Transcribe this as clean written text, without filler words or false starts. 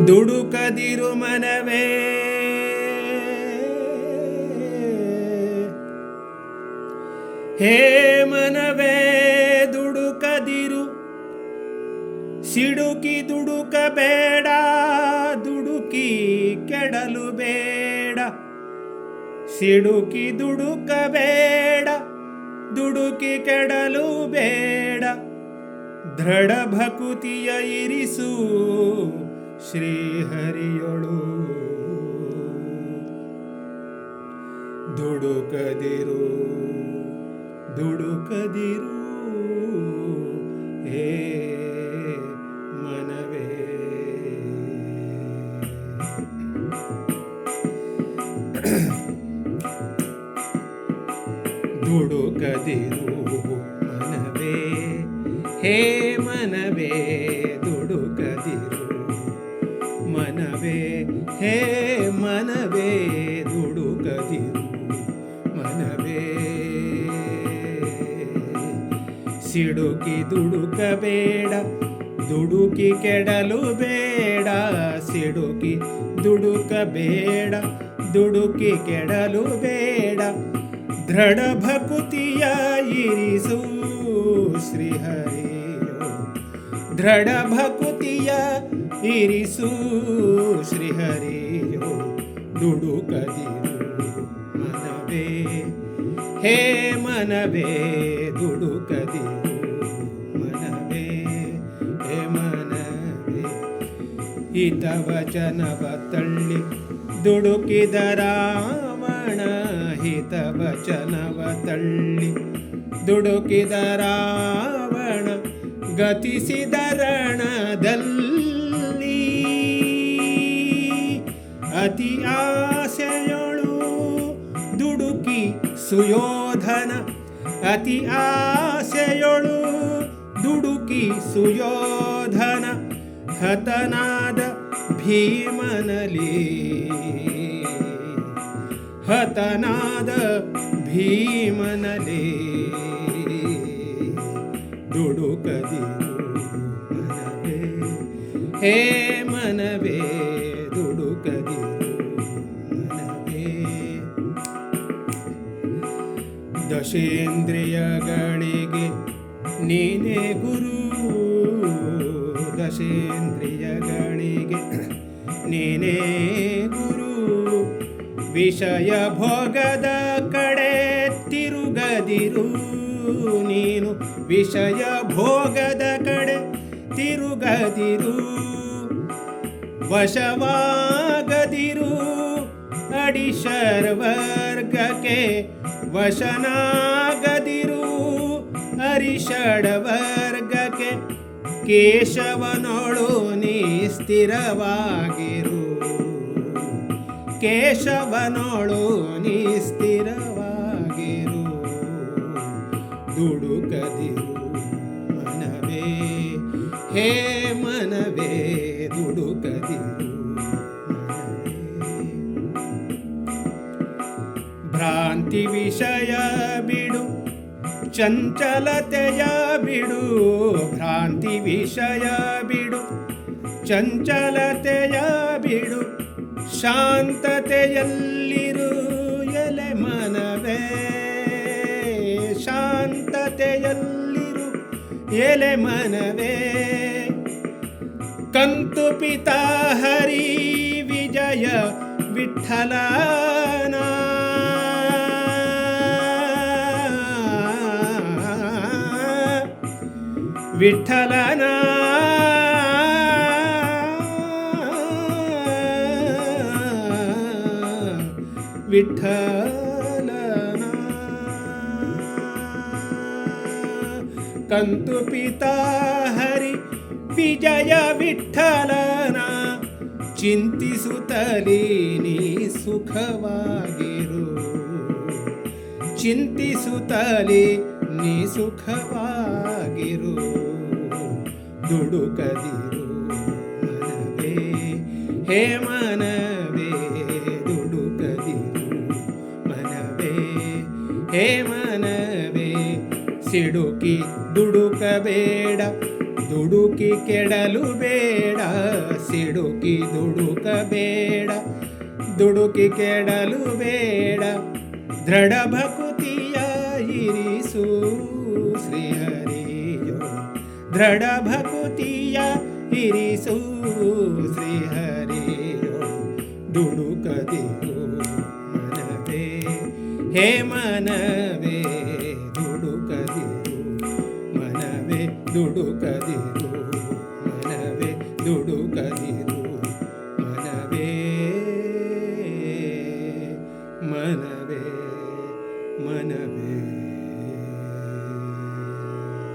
ದುಡುಕದಿರು ಮನವೇ, ಹೇ ಮನವೇ ದುಡುಕದಿರು. ಸಿಡುಕಿ ದುಡುಕಬೇಡ, ದುಡುಕಿ ಕೆಡಲು ಬೇಡ. ಸಿಡುಕಿ ದುಡುಕಬೇಡ, ದುಡುಕಿ ಕೆಡಲು ಬೇಡ. ದೃಢ ಭಕುತಿಯ ಇರಿಸು ಶ್ರೀಹರಿಯೊಳು. ದುಡುಕದಿರು ದುಡುಕದಿರು ಹೇ ಮನವೇ. ದುಡುಕದಿರು ಮನವೇ, ಹೇ ಮನವೇ ದುಡುಕದಿರು ಮನವೇ, ಹೇ ಮನವೇ ದುಡುಕದಿರು ಮನವೇ. ಸಿಡುಕಿ ದುಡುಕಬೇಡ, ದುಡುಕಿ ಕೆಡಲು ಬೇಡ. ಸಿಡುಕಿ ದುಡುಕಬೇಡ, ದುಡುಕಿ ಕೆಡಲು ಬೇಡ. ದೃಢ ಭಕುತಿಯ ಇರಿಸು ಶ್ರೀಹರಿಯೋ. ದೃಢ ಭಕುತಿಯ ಇರಿಸು ಶ್ರೀಹರಿಯೋ. ದುಡುಕದಿರು ಮನವೇ, ಹೇ ಮನವೇ ದುಡುಕದಿರು ಮನವೇ, ಹೇ ಮನವೇ. ಹಿತವಚನವ ತಳ್ಳಿ ದುಡುಕಿದ ರಾವಣ, ಹಿತವಚನವ ತಳ್ಳಿ ದುಡುಕಿದ ರಾವಣ. ಗತಿಸಿದ ರಣದಲ್ಲಿ ಅತಿ ಆಸೆಯೊಳು ದುಡುಕಿ ಸುಯೋಧನ. ಅತಿ ಆಸೆಯೊಳು ದುಡುಕಿ ಸುಯೋಧನ. ಹತನಾದ ಭೀಮನಲಿ, ಹತನಾದ ಭೀಮನಲಿ. ದುಡುಕದಿರು ಮನವೇ, ಹೇ ಮನವೇ ದುಡುಕದಿರು ಮನವೇ. ದಶೇಂದ್ರಿಯಗಳಿಗೆ ನೀನೇ ಗುರು, ದಶೇಂದ್ರಿಯಗಳಿಗೆ ನೀನೇ ಗುರು. ವಿಷಯ ಭೋಗದ ಕಡೆ ತಿರುಗದಿರು ನೀನು, ವಿಷಯ ಭೋಗದ ಕಡೆ ತಿರುಗದಿರು. ವಶವಾಗದಿರು ಅಡಿಷಡ್ವರ್ಗಕ್ಕೆ, ವಶನಾಗದಿರು ಅರಿಷಡ್ವರ್ಗಕ್ಕೆ. ಕೇಶವನೊಳು ನೀ ಸ್ಥಿರವಾಗಿರು, ಕೇಶವನೊಳು ನೀ ಸ್ಥಿರವಾಗಿರು. ದುಡುಕದಿರು ಮನವೇ, ಹೇ ಮನವೇ ದುಡುಕದಿರು ಮನವೇ. ಭ್ರಾಂತಿ ವಿಷಯ ಬಿಡು, ಚಂಚಲತೆಯ ಬಿಡು. ಭ್ರಾಂತಿ ವಿಷಯ ಬಿಡು, ಚಂಚಲತೆಯ ಬಿಡು. ಶಾಂತತೆಯಲ್ಲಿರು ಎಲೆ ಮನವೇ, ಶಾಂತತೆಯಲ್ಲಿರು ಎಲೆ ಮನವೇ. ಕಂತು ಪಿತಾ ಹರಿ ವಿಜಯ ವಿಠಲನ. ವಿಠಲನ ವಿಠಲನ. ಕಂತು ಪಿತಾ ಹರಿ ವಿಜಯ ವಿಠಲನ. ಚಿಂತಿಸುತ್ತಲೇ ನೀ ಸುಖವಾಗಿರು, ಚಿಂತಿಸುತ್ತಲೇ ನೀ ಸುಖವಾಗಿರು. ದುಡುಕದಿರು ಮನವೇ, ಹೇ ಮನವೇ ದುಡುಕದಿರು ಮನವೇ, ಹೇ ಮನವೇ. ಸಿಡುಕಿ ದುಡುಕಬೇಡ, ದುಡುಕಿ ಕೆಡಲು ಬೇಡ. ಸಿಡು ಸಿಡುಕಿ ದುಡುಕಬೇಡ, ದುಡುಕಿ ಕೆಡಲು ಬೇಡ. ದೃಢ ಭಕುತಿಯ ಇರಿಸು ಶ್ರೀಹರಿಯೋ, ದೃಢ ಭಕುತಿಯ ಇರಿಸು ಶ್ರೀಹರಿಯೋ. ದುಡುಕದಿರು ಮನವೇ, ಹೇ ಮನವೇ ದುಡುಕದಿರು ಮನವೇ, ದುಡುಕದಿರು ಮನವೇ, ದುಡುಕದಿರು.